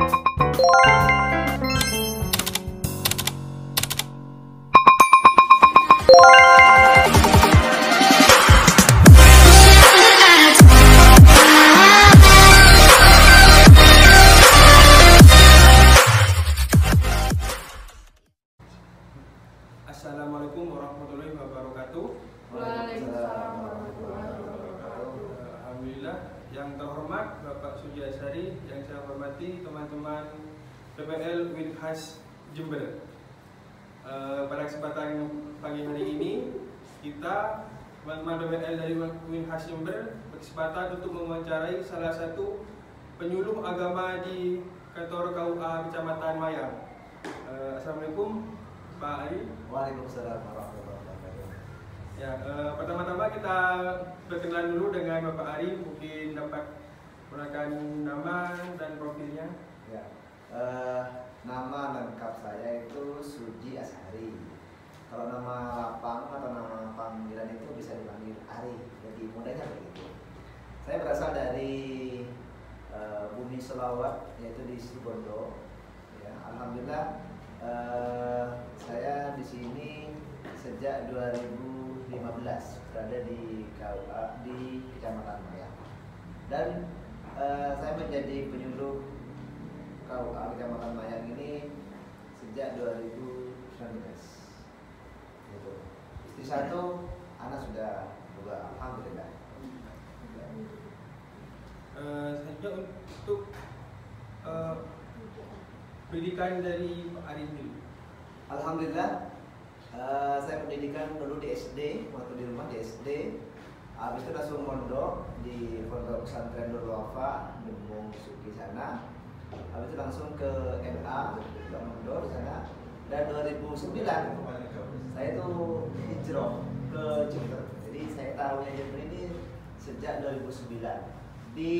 Assalamualaikum warahmatullahi wabarakatuh. Waalaikumsalam warahmatullahi wabarakatuh. Alhamdulillah, yang terhormat Bapak Sujiasari, yang saya hormati teman-teman PPL Winhas Jember. Pada kesempatan pagi hari ini, kita teman-teman PPL dari Winhas Jember berkesempatan untuk mewawancarai salah satu penyuluh agama di kantor KUA Kecamatan Mayang. Assalamualaikum Pak Ari. Waalaikumsalam warahmatullahi wabarakatuh. Ya, pertama-tama kita berkenalan dulu dengan Bapak Ari, mungkin dapat menggunakan nama dan profilnya. Ya, nama lengkap saya itu Suji Ashari. Kalau nama lapang atau nama panggilan itu bisa dipanggil Ari, jadi mudahnya begitu. Saya berasal dari bumi Selawat, yaitu di Situbondo. Ya, alhamdulillah. Saya di sini sejak 2015 berada di KUA di Kecamatan Mayang, dan saya menjadi penyuluh KUA Kecamatan Mayang ini sejak 2019. Gitu. Istri satu, anak sudah dua, alhamdulillah. Selanjutnya untuk pendidikan dari Pak Ari sendiri. Alhamdulillah, saya pendidikan dulu di SD, waktu di rumah di SD. Habis itu langsung mondok di Pondok Pesantren Nurul Wafa, Demung Suki sana. Habis itu langsung ke MA, juga mondok di sana. Dan 2009 saya itu hijrah ke Jember. Jadi saya tahunya Jember ini sejak 2009 di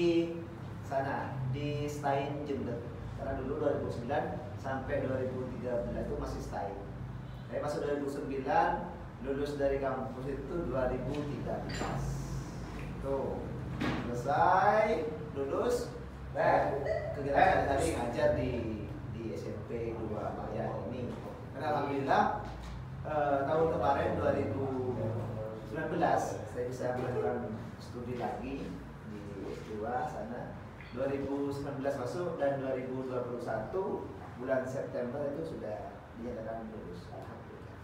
sana, di Stein Jember. Karena dulu 2009 sampai 2013 itu masih stay. Saya masuk 2009, lulus dari kampus itu 2013. Tuh, selesai, lulus, dan kegiatan tadi ngajar di SMP 2 Mayang ini. Karena alhamdulillah tahun kemarin 2019 saya bisa melakukan studi lagi di S2 sana. 2019 masuk dan 2021 bulan September itu sudah dinyatakan lulus. Alhamdulillah.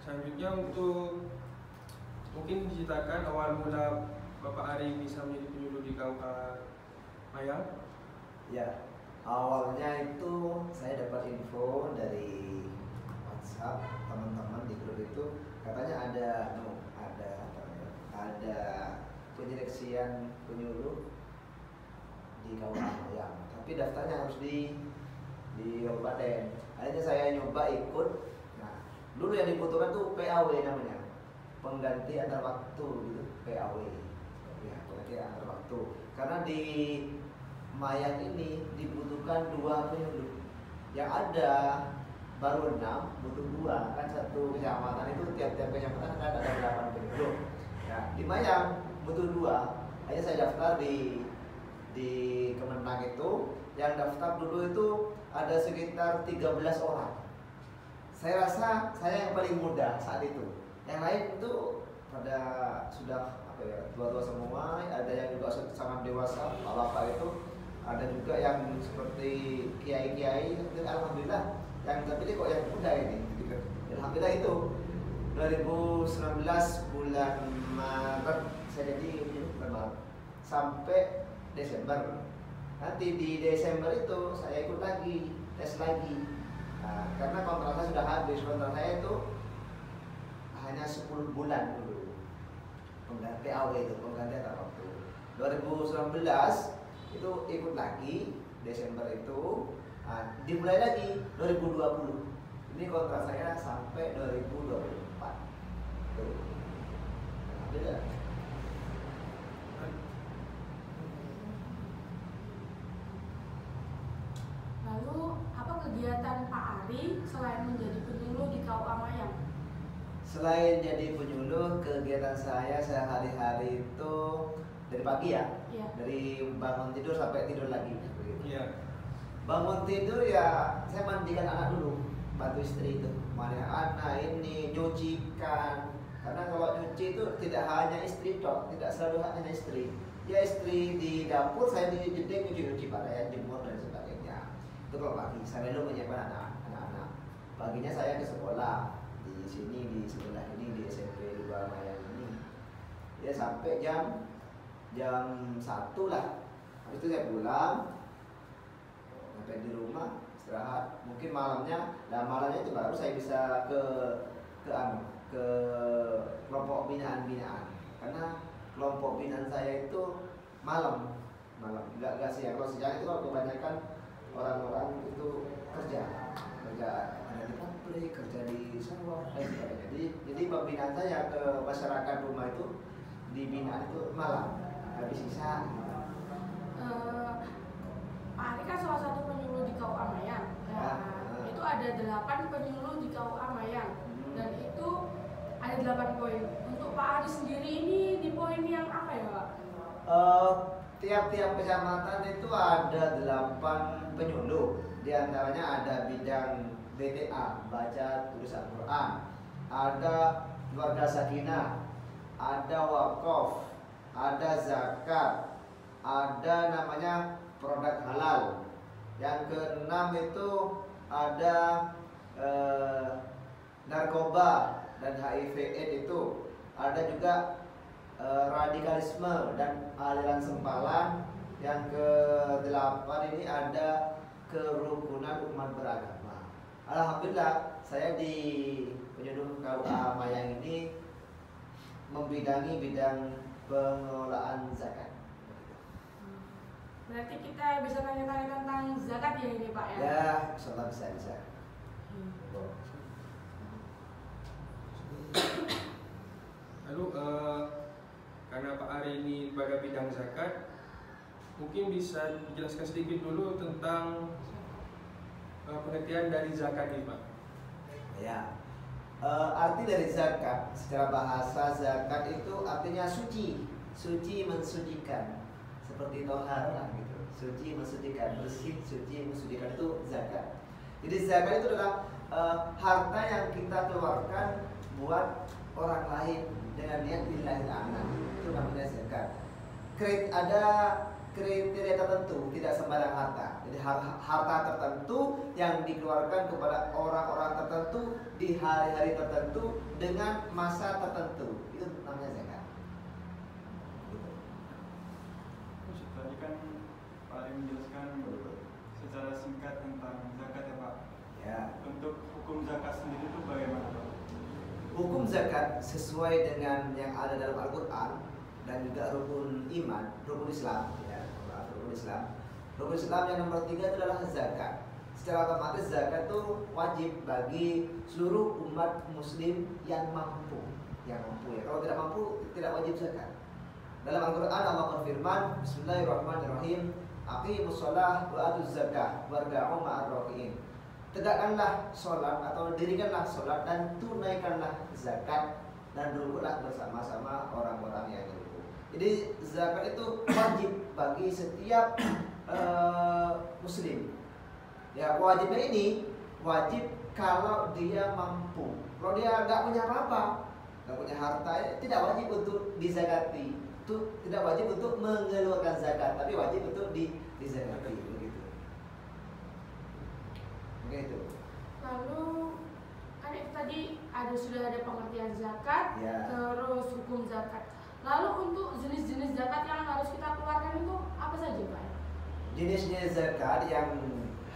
Selanjutnya untuk mungkin diceritakan awal mula Bapak Ari bisa menjadi penyuluh di KUA Mayang. Ya, awalnya itu saya dapat info dari WhatsApp teman-teman di grup itu, katanya ada penyeleksian penyuluh di KUA Mayang, tapi daftarnya harus di Kabupaten. Akhirnya saya nyoba ikut. Nah, dulu yang dibutuhkan tuh PAW namanya, pengganti antar waktu gitu, PAW. Ya, pengganti antar waktu. Karena di Mayang ini dibutuhkan 2 penyuluh. Yang ada baru 6, butuh 2. Kan satu kecamatan itu tiap-tiap kecamatan kan ada 8 penyuluh. Nah, di Mayang butuh 2. Akhirnya saya daftar di Kemenang itu. Yang daftar dulu itu ada sekitar 13 orang. Saya rasa saya yang paling muda saat itu. Yang lain itu pada sudah tua-tua semua. Ada yang juga sangat dewasa, bapak itu. Ada juga yang seperti kiai-kiai. Alhamdulillah yang terpilih kok yang muda ini. Alhamdulillah itu 2019 bulan Maret saya jadi Maret sampai Desember. Nanti di Desember itu saya ikut lagi, tes lagi. Nah, karena kontrak saya sudah habis. Kontrak saya itu hanya 10 bulan dulu. Pengganti PAW itu, pengganti antar waktu. 2019 itu ikut lagi, Desember itu. Nah, dimulai lagi 2020. Ini kontrak saya sampai 2024. Tuh. Beda. Lalu apa kegiatan Pak Ari selain menjadi penyuluh di KUA Mayang? Selain jadi penyuluh, kegiatan saya sehari-hari itu dari pagi ya, Iya. dari bangun tidur sampai tidur lagi. Begitu. Iya. Bangun tidur ya saya mandikan anak dulu, bantu istri itu mandikan anak, ini nyucikan. Karena kalau nyuci itu tidak hanya istri toh, tidak selalu hanya istri. Ya istri di dapur, saya di jeding nyuci pakaian, jemur dan sebagainya. Itu kalau pagi, saya dulu menyiapkan anak-anak. Paginya saya ke sekolah di sini, di sebelah ini, di SMP di Mayang ini. Ya sampai jam 1 lah. Habis itu saya pulang, sampai di rumah istirahat. Mungkin malamnya, nah malamnya itu baru saya bisa ke kelompok binaan. Karena kelompok binaan saya itu malam, nggak siang. Kalau siang itu kalau kebanyakan orang-orang itu kerja ada di pabrik, kerja di sawah dan sebagainya. Jadi pembinaan saya ke masyarakat rumah itu di binaan itu malam, habis sisa. Pak Ari kan salah satu penyuluh di KUA Mayang. Nah, itu ada 8 penyuluh di KUA Mayang. Dan itu ada 8 poin. Untuk Pak Ari sendiri ini di poin yang apa ya, Pak? Tiap-tiap kecamatan itu ada 8 penyuluh. Di antaranya ada bidang BTA, baca tulis Al-Quran, ada keluarga sakinah, ada wakaf, ada zakat, ada namanya produk halal. Yang keenam itu ada narkoba dan HIV/AIDS itu. Ada juga radikalisme dan aliran sempalan. Yang ke-8 ini ada kerukunan umat beragama. Alhamdulillah saya di penyuluh KUA Mayang ini membidangi bidang pengelolaan zakat. Berarti kita bisa tanya-tanya tentang zakat ya ini, Pak ya? Ya, insyaallah bisa. Lalu karena Pak Ari ini pada bidang zakat, mungkin bisa dijelaskan sedikit dulu tentang pengertian dari zakat ini, Pak. Ya, arti dari zakat secara bahasa, zakat itu artinya suci mensucikan, seperti tohar gitu. Suci mensucikan, bersih, suci mensucikan, itu zakat. Jadi zakat itu adalah harta yang kita keluarkan buat orang lain dengan niat lillahi ta'ala. Itu namanya zakat. Ada kriteria tertentu, tidak sembarang harta. Jadi harta tertentu yang dikeluarkan kepada orang-orang tertentu di hari-hari tertentu dengan masa tertentu, itu namanya zakat. Tadi kan Pak Ali menjelaskan secara singkat tentang zakat ya Pak. Ya. Untuk hukum zakat sendiri itu bagaimana Pak? Hukum zakat sesuai dengan yang ada dalam Al-Quran dan juga rukun iman, rukun Islam. Rukun Islam yang nomor 3 itu adalah zakat. Secara otomatis zakat itu wajib bagi seluruh umat muslim yang mampu. Ya. Kalau tidak mampu tidak wajib zakat. Dalam Al-Quran Allah berfirman, Bismillahirrahmanirrahim, aqimus shalah wa atuz zakah warka'u ma'ar raki'in. Tegakkanlah sholat atau dirikanlah sholat dan tunaikanlah zakat dan rukuklah bersama-sama orang-orang yang rukuk. Jadi zakat itu wajib bagi setiap muslim. Ya, wajibnya ini wajib kalau dia mampu. Kalau dia nggak punya apa-apa, nggak punya harta, tidak wajib untuk dizakati. Itu tidak wajib untuk mengeluarkan zakat, tapi wajib untuk dizakati. Begitu. Begitu. Lalu kan itu tadi sudah ada pengertian zakat, Ya. terus hukum zakat. Lalu untuk jenis-jenis zakat yang harus kita keluarkan itu apa saja, Pak? Jenis-jenis zakat yang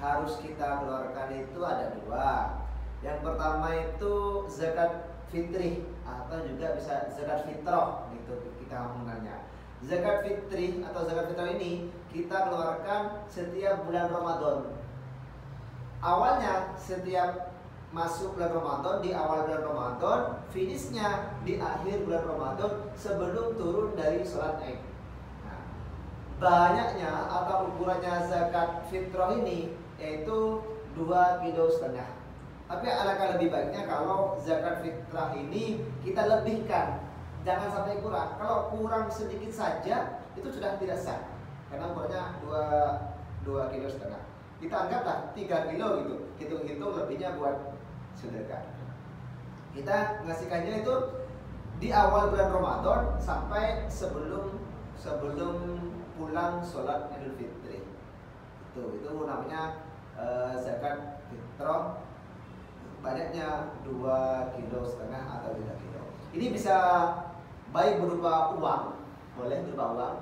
harus kita keluarkan itu ada 2. Yang pertama itu zakat fitrih atau juga bisa zakat fitrah gitu kita mengenalnya. Zakat fitrih atau zakat fitrah ini kita keluarkan setiap bulan Ramadan. Awalnya setiap masuk bulan Ramadan, di awal bulan Ramadan, finishnya di akhir bulan Ramadan sebelum turun dari sholat Id. Nah, banyaknya atau ukurannya zakat fitrah ini yaitu 2,5 kg. Tapi alangkah lebih baiknya kalau zakat fitrah ini kita lebihkan, jangan sampai kurang. Kalau kurang sedikit saja itu sudah tidak sah, karena ukurannya 2,5 kilo. Kita anggaplah 3 kilo gitu, hitung-hitung lebihnya buat sedekah. Kita ngasihkannya itu di awal bulan Ramadan sampai sebelum pulang sholat Idul Fitri. Itu namanya zakat fitrah, banyaknya 2,5 kilo atau 3 kilo. Ini bisa baik berupa uang, boleh berupa uang,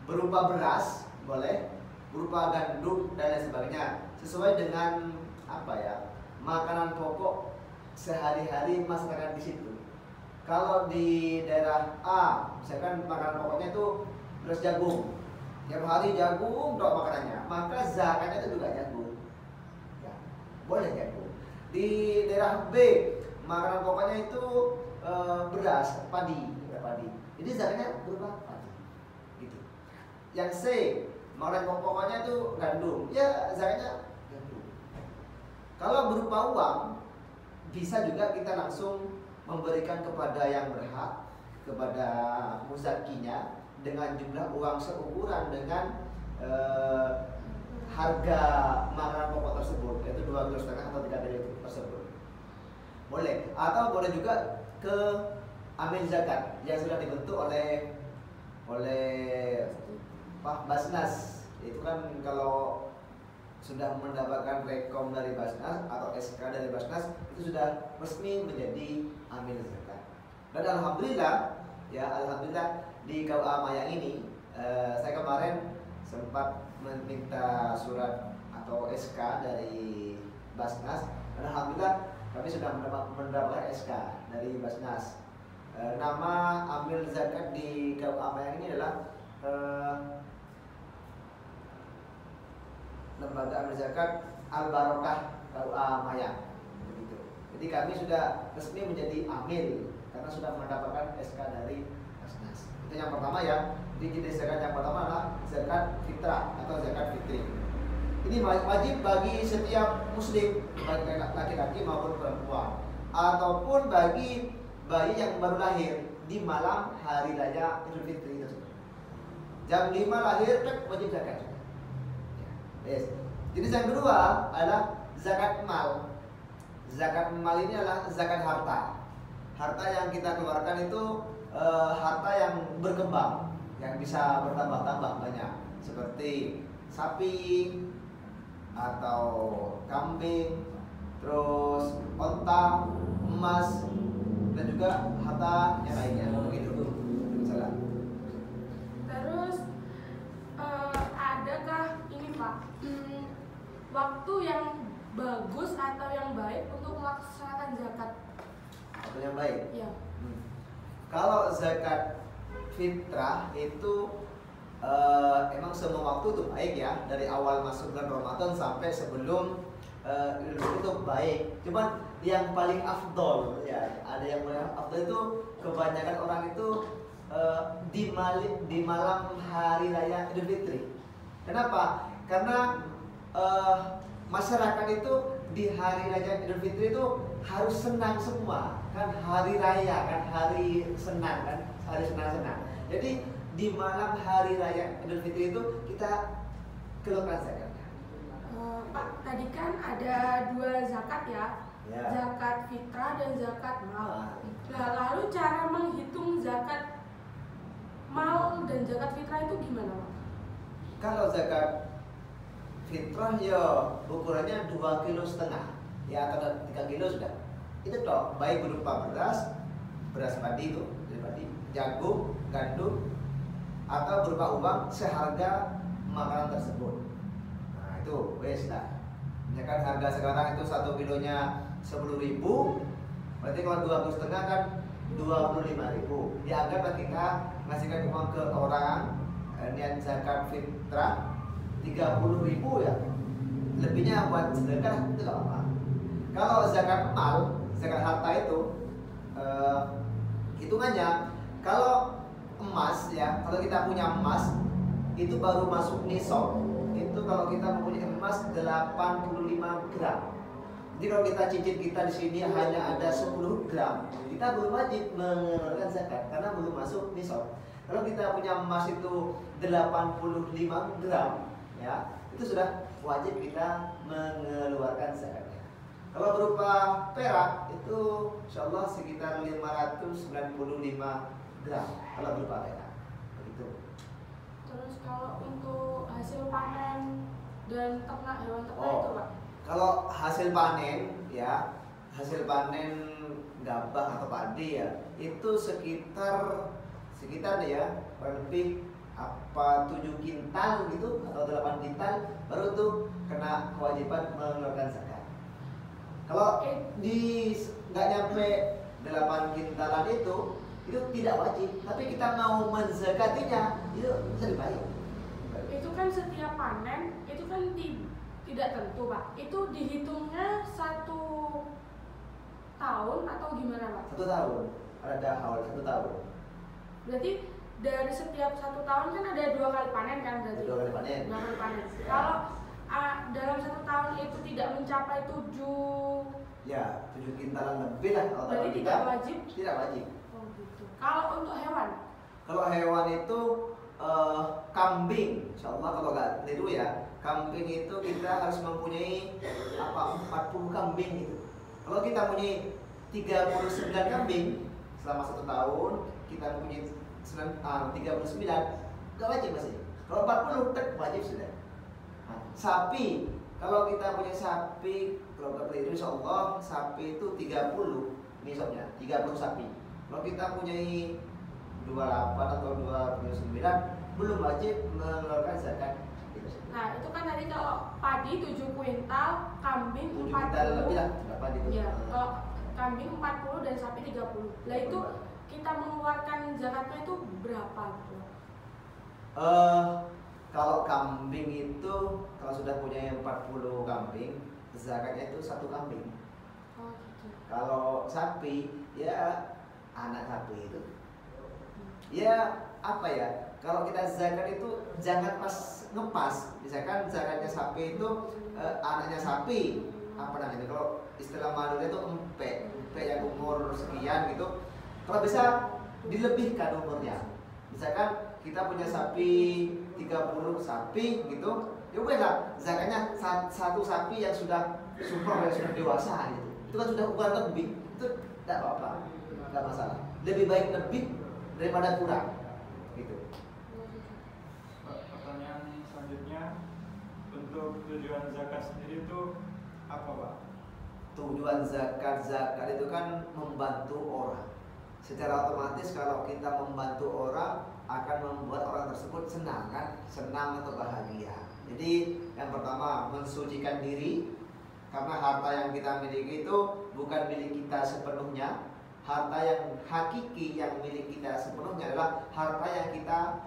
berupa beras, boleh, berupa gandum dan lain sebagainya, sesuai dengan makanan pokok sehari-hari masyarakat di situ. Kalau di daerah A, misalkan makanan pokoknya itu beras jagung, tiap hari jagung dok makanannya, maka zakatnya itu juga jagung, ya, boleh jagung. Di daerah B, makanan pokoknya itu beras, padi. Jadi zakatnya berupa padi, gitu. Yang C, makanan pokoknya itu gandum, ya zakatnya gandum. Kalau berupa uang, bisa juga kita langsung memberikan kepada yang berhak, kepada muzakinya, dengan jumlah uang seukuran dengan harga makanan pokok tersebut, yaitu 2,5 kilo atau 3 kilo tersebut. Boleh, atau boleh juga ke amil zakat yang sudah dibentuk oleh Basnas. Itu kan kalau sudah mendapatkan rekom dari Basnas atau SK dari Basnas, itu sudah resmi menjadi amil zakat. Dan alhamdulillah di KUA Mayang ini saya kemarin sempat meminta surat atau SK dari Basnas, dan alhamdulillah kami sudah mendapatkan SK dari Basnas. Nama amil zakat di KUA Mayang ini adalah Lembaga Amil Zakat Al Barokah KUA Mayang, begitu. Jadi kami sudah resmi menjadi amil karena sudah mendapatkan SK dari Basnas. Itu yang pertama ya. Jadi jenis zakat yang pertama adalah zakat fitrah atau zakat fitri. Ini wajib bagi setiap muslim, baik laki-laki maupun perempuan, ataupun bagi bayi yang baru lahir di malam hari raya Idul Fitri tersebut. Jam 5 lahir, wajib zakat. Yes. Jenis yang kedua adalah zakat mal. Zakat mal ini adalah zakat harta. Harta yang kita keluarkan itu harta yang berkembang, yang bisa bertambah-tambah banyak, seperti sapi atau kambing, terus onta, emas, dan juga harta yang lainnya. Begitu, misalnya. Terus adakah ini Pak, waktu yang bagus atau yang baik untuk melaksanakan zakat? Waktu yang baik? Ya. Kalau zakat fitrah itu emang semua waktu itu baik ya, dari awal masuk bulan Ramadan sampai sebelum itu baik. Cuman yang paling afdol ya, ada yang paling afdol itu kebanyakan orang itu di malam hari raya Idul Fitri. Kenapa? Karena masyarakat itu di hari raya Idul Fitri itu harus senang semua, kan hari raya, kan hari senang, kan hari senang-senang. Jadi di malam hari raya Idul Fitri itu kita keluarkan zakatnya. Pak, tadi kan ada 2 zakat ya, zakat fitrah dan zakat mal. Nah, lalu cara menghitung zakat mal dan zakat fitrah itu gimana Pak? Kalau zakat fitrah ya ukurannya 2,5 kilo ya, atau 3 kilo sudah. Itu toh baik berupa beras padi itu, jagung, gandum, atau berupa uang seharga makanan tersebut. Nah itu wes lah. Misalkan harga sekarang itu 1 kilonya 10.000, berarti kalau 2,5 kilo kan 25.000. Dianggaplah kita ngasihkan uang ke orang niat zakat fitrah 30.000 ya, lebihnya buat sedekah itu gak apa. Kalau zakat mal, zakat harta itu hitungannya, kalau emas ya, kalau kita punya emas itu baru masuk nisab itu kalau kita mempunyai emas 85 gram. Jadi kalau kita cincin kita di sini hanya ada 10 gram, kita belum wajib mengeluarkan zakat karena belum masuk nisab. Kalau kita punya emas itu 85 gram, ya itu sudah wajib kita mengeluarkan zakatnya. Kalau berupa perak itu insya Allah sekitar 595 gram kalau berupa perak. Begitu. Terus kalau untuk hasil panen dan ternak hewan ternak itu Pak? Kalau hasil panen ya, hasil panen gabah atau padi ya, itu sekitar ya kurang lebih 7 kintal gitu atau 8 kintal baru tuh kena kewajiban mengeluarkan zakat. Kalau di nggak nyampe 8 kintalan itu tidak wajib, tapi kita mau menzakatinya itu lebih baik. Itu kan setiap panen itu kan tidak tentu Pak. Itu dihitungnya 1 tahun atau gimana Pak? 1 tahun, ada haul 1 tahun. Berarti dari setiap 1 tahun kan ada 2 kali panen kan berarti? 2 kali panen. 2 kali panen. Ya. Kalau dalam 1 tahun itu tidak mencapai 7 kintalan lebih lah kalau berarti kita, tidak wajib? Tidak wajib. Oh gitu. Kalau untuk hewan? Kalau hewan itu kambing, insya Allah kalau nggak keliru ya, kambing itu kita harus mempunyai 40 kambing gitu. Kalau kita punya 39 kambing selama 1 tahun, kita mempunyai 39, nggak wajib masih. Kalau 40 wajib sudah. Nah, sapi, kalau kita punya sapi, kalau nggak keliru insya Allah sapi itu 30 nisabnya, 30 sapi. Kalau kita punyai 28 atau 29 belum wajib mengeluarkan zakat. Nah itu kan tadi kalau padi 7 kuintal, kambing 7 40. kintal lebih lah, berapa itu? Ya, kalau kambing 40 dan sapi 30. Lah itu kita mengeluarkan zakatnya itu berapa? Kalau kambing itu kalau sudah punya 40 kambing, zakatnya itu 1 kambing. Oh gitu. Kalau sapi ya anak sapi itu. Ya apa ya? Kalau kita zakat itu jangan pas ngepas. Misalkan zakatnya sapi itu anaknya sapi apa namanya? Kalau istilah malunya itu empe yang umur sekian gitu. Kalau bisa dilebihkan umurnya. Misalkan kita punya sapi 30 sapi gitu, ya udah zakatnya 1 sapi yang sudah super yang sudah dewasa gitu. Itu kan sudah ukuran lebih, itu tidak apa-apa, tidak masalah. Lebih baik lebih daripada kurang gitu. Pertanyaan selanjutnya, untuk tujuan zakat sendiri itu apa Pak? Tujuan zakat itu kan membantu orang. Secara otomatis kalau kita membantu orang akan membuat orang tersebut senang kan, senang atau bahagia. Jadi yang pertama mensucikan diri, karena harta yang kita miliki itu bukan milik kita sepenuhnya. Harta yang hakiki yang milik kita sepenuhnya adalah harta yang kita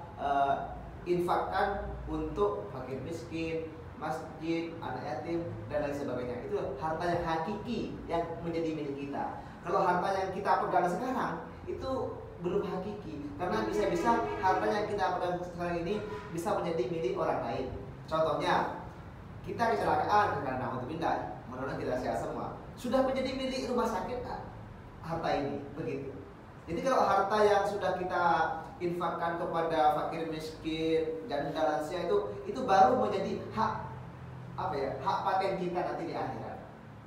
infakkan untuk fakir miskin, masjid, anak yatim dan lain sebagainya. Itu harta yang hakiki yang menjadi milik kita. Kalau harta yang kita pegang sekarang itu belum hakiki, karena bisa-bisa harta yang kita pegang sekarang ini bisa menjadi milik orang lain. Contohnya kita kecelakaan karena naudzubillah, mudah-mudahan kita sehat semua, sudah menjadi milik rumah sakit harta ini, begitu. Jadi kalau harta yang sudah kita infakkan kepada fakir miskin dan lansia itu baru menjadi hak hak paten kita nanti di akhirat,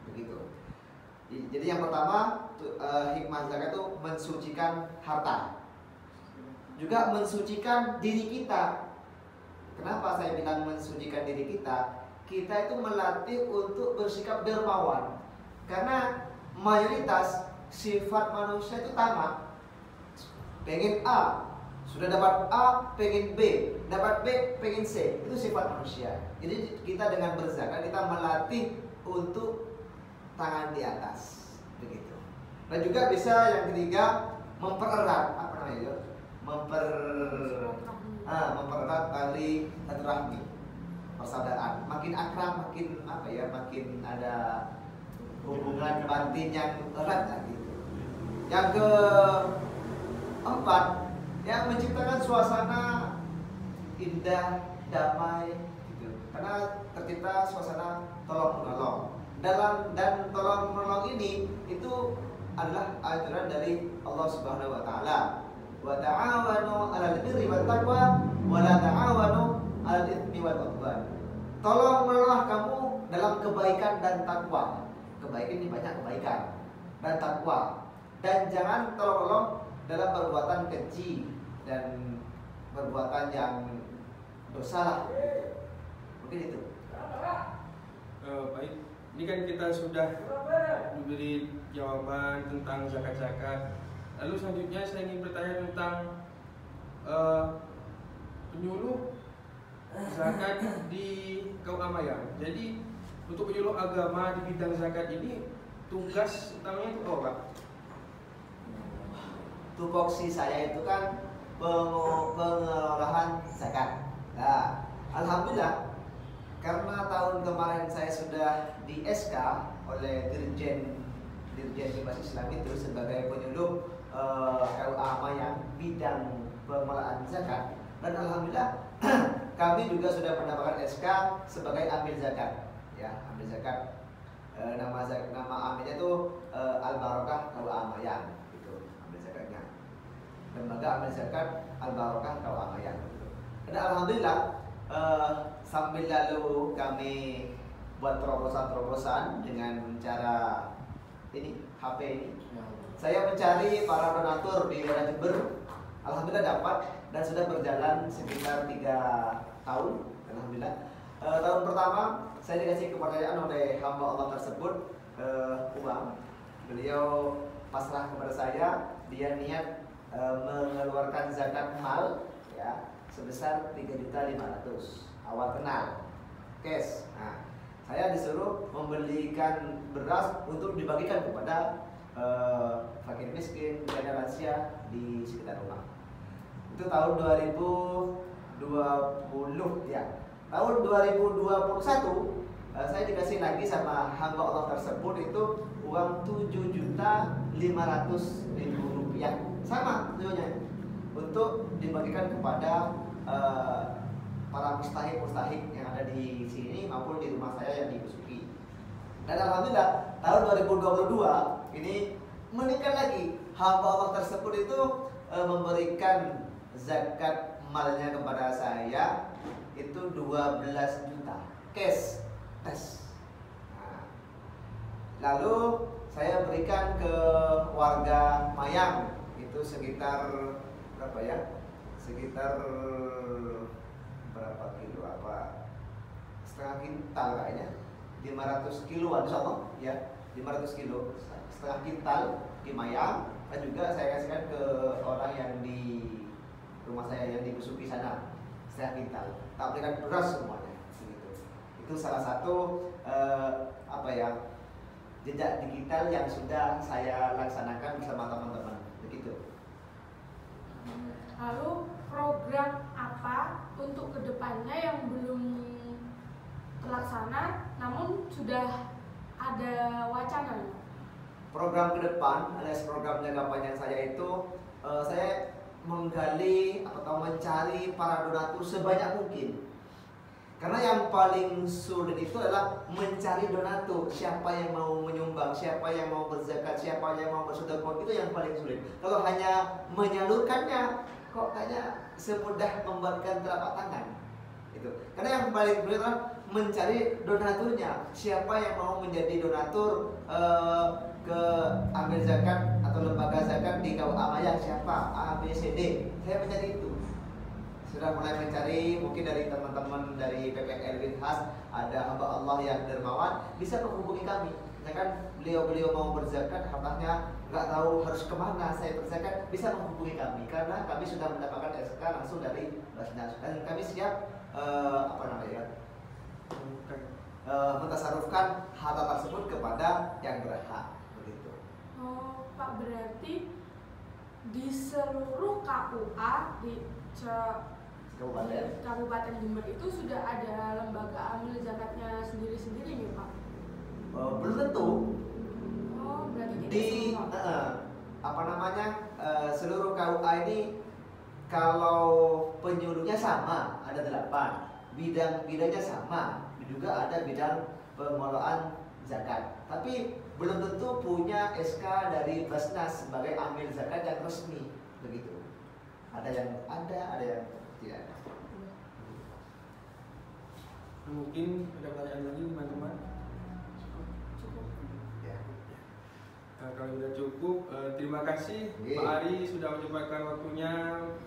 begitu. Jadi yang pertama hikmah zakat itu mensucikan harta, juga mensucikan diri kita. Kenapa saya bilang mensucikan diri kita? Kita itu melatih untuk bersikap dermawan, karena mayoritas sifat manusia itu tamak. Pengen A, sudah dapat A, pengen B, dapat B, pengen C. Itu sifat manusia. Jadi kita dengan berzakat kita melatih untuk tangan di atas, begitu. Dan juga bisa yang ketiga mempererat mempererat tali silaturahmi, persaudaraan. Makin akrab, makin ada hubungan batin yang erat gitu. Yang keempat, yang menciptakan suasana indah, damai gitu. Karena tercipta suasana tolong menolong. dan tolong menolong ini itu adalah anjuran dari Allah Subhanahu wa taala. Wa ta'awanu 'alal birri wat taqwa wa la ta'awanu 'alal itsmi wal 'udwan. Tolong menolong kamu dalam kebaikan dan takwa. Kebaikan ini banyak kebaikan dan takwa. Dan jangan tolong dalam perbuatan keji dan perbuatan yang dosa lah. Mungkin itu. Baik, ini kan kita sudah diberi jawaban tentang zakat-zakat. Lalu selanjutnya saya ingin bertanya tentang penyuluh zakat di kaum Amayang. Jadi untuk penyuluh agama di bidang zakat ini tugas utamanya itu apa? Tupoksi saya itu kan pengelolaan zakat. Nah, alhamdulillah karena tahun kemarin saya sudah di SK oleh Dirjen Bebas Islam itu sebagai penyuluh LA Amayang bidang pengelolaan zakat, dan alhamdulillah kami juga sudah mendapatkan SK sebagai amil zakat. Ya, amil zakat. Nama amilnya itu Al Barokah LA Amayang gitu, amil zakatnya. Lembaga amil zakat Al Barokah LA Amayang gitu. Dan alhamdulillah sambil lalu kami buat terobosan-terobosan dengan cara ini HP ini. Saya mencari para donatur di daerah Jember. Alhamdulillah dapat dan sudah berjalan sekitar 3 tahun. Alhamdulillah. Tahun pertama saya dikasih kepercayaan oleh hamba Allah tersebut uang. Beliau pasrah kepada saya, dia niat mengeluarkan zakat mal ya sebesar 3.500.000 awal kenal cash. Nah, saya disuruh membelikan beras untuk dibagikan kepada fakir miskin dan lansia di sekitar rumah. Itu tahun 2020 ya. Tahun 2021 saya dikasih lagi sama hamba Allah tersebut itu uang 7.500.000 rupiah, sama tujuannya untuk dibagikan kepada para mustahik yang ada di sini maupun di rumah saya yang di Besuki. Dan alhamdulillah tahun 2022 ini meningkat lagi, hamba Allah tersebut itu memberikan zakat malnya kepada saya itu 12 juta cash. Nah, lalu saya berikan ke warga Mayang itu sekitar berapa ya? Sekitar berapa kilo apa? Setengah kintal kayaknya. 500 kiloan insyaallah ya. 500 kilo setengah kintal di Mayang, dan juga saya kasihkan ke orang yang di rumah saya yang di Besuki sana setengah kintal. Tak berikan beras semuanya begitu. Itu salah satu jejak digital yang sudah saya laksanakan bersama teman-teman begitu. Lalu program apa untuk kedepannya yang belum terlaksana namun sudah ada wacana? Program ke depan alias program jangka panjang saya itu saya menggali atau mencari para donatur sebanyak mungkin. Karena yang paling sulit itu adalah mencari donatur, siapa yang mau menyumbang, siapa yang mau berzakat, siapa yang mau bersedekah, itu yang paling sulit. Kalau hanya menyalurkannya, kok kayaknya semudah membuatkan telapak tangan. Itu. Karena yang paling sulit adalah mencari donaturnya, siapa yang mau menjadi donatur ke ambil zakat atau lembaga zakat di KUA Amayang, siapa A, B, C, D. Saya mencari itu. Sudah mulai mencari, mungkin dari teman-teman dari PPL Winhas ada hamba Allah yang dermawan, bisa menghubungi kami. Misalkan beliau mau berzakat, hartanya nggak tahu harus kemana saya berzakat, bisa menghubungi kami karena kami sudah mendapatkan SK langsung dari Basnas dan kami siap mentasarufkan harta tersebut kepada yang berhak begitu. Oh, Pak, berarti di seluruh KUA di Kabupaten Jember itu sudah ada lembaga amil zakatnya sendiri-sendiri nih, Pak? Belum tentu. Oh, berarti tidak Di semua. Seluruh KUA ini kalau penyuluhnya sama, ada 8, bidangnya sama, juga ada bidang pengelolaan zakat. Tapi belum tentu punya SK dari Basnas sebagai amil zakat yang resmi, begitu. Ada yang ada yang tidak ada. Mungkin ada pertanyaan lagi teman-teman. Ya. Nah, kalau sudah cukup, terima kasih Oke. Pak Ari sudah menyempatkan waktunya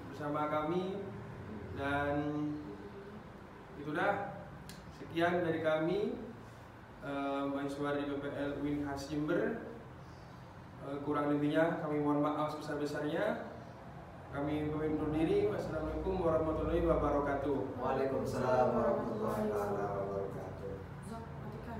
bersama kami, dan itulah sekian dari kami, mahasiswa di PPL Winhas Jember. Kurang lebihnya kami mohon maaf sebesar-besarnya. Kami pamit undur diri. Wassalamualaikum warahmatullahi wabarakatuh. Waalaikumsalam warahmatullahi wabarakatuh. Zak, matikan.